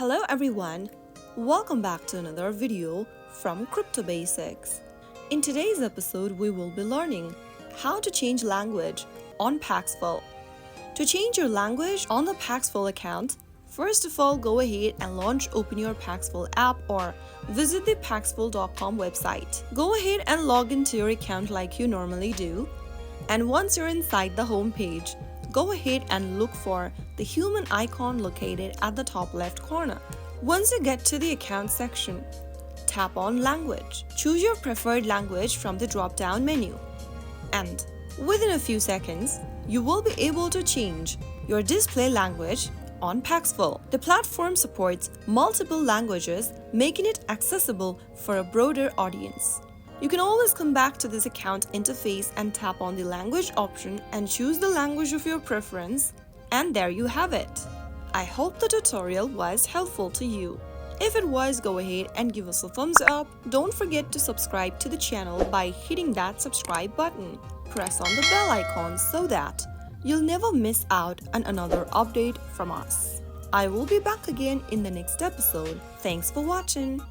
Hello everyone, welcome back to another video from Crypto Basics. In today's episode, we will be learning how to change language on Paxful. To change your language on the Paxful account, first of all go ahead and open your Paxful app or visit the paxful.com website. Go ahead and log into your account like you normally do. And once you're inside the home page, go ahead and look for the human icon located at the top left corner. Once you get to the account section, tap on Language. Choose your preferred language from the drop-down menu. And within a few seconds, you will be able to change your display language on Paxful. The platform supports multiple languages, making it accessible for a broader audience. You can always come back to this account interface and tap on the language option and choose the language of your preference, and there you have it. I hope the tutorial was helpful to you. If it was, go ahead and give us a thumbs up. Don't forget to subscribe to the channel by hitting that subscribe button. Press on the bell icon so that you'll never miss out on another update from us. I will be back again in the next episode. Thanks for watching.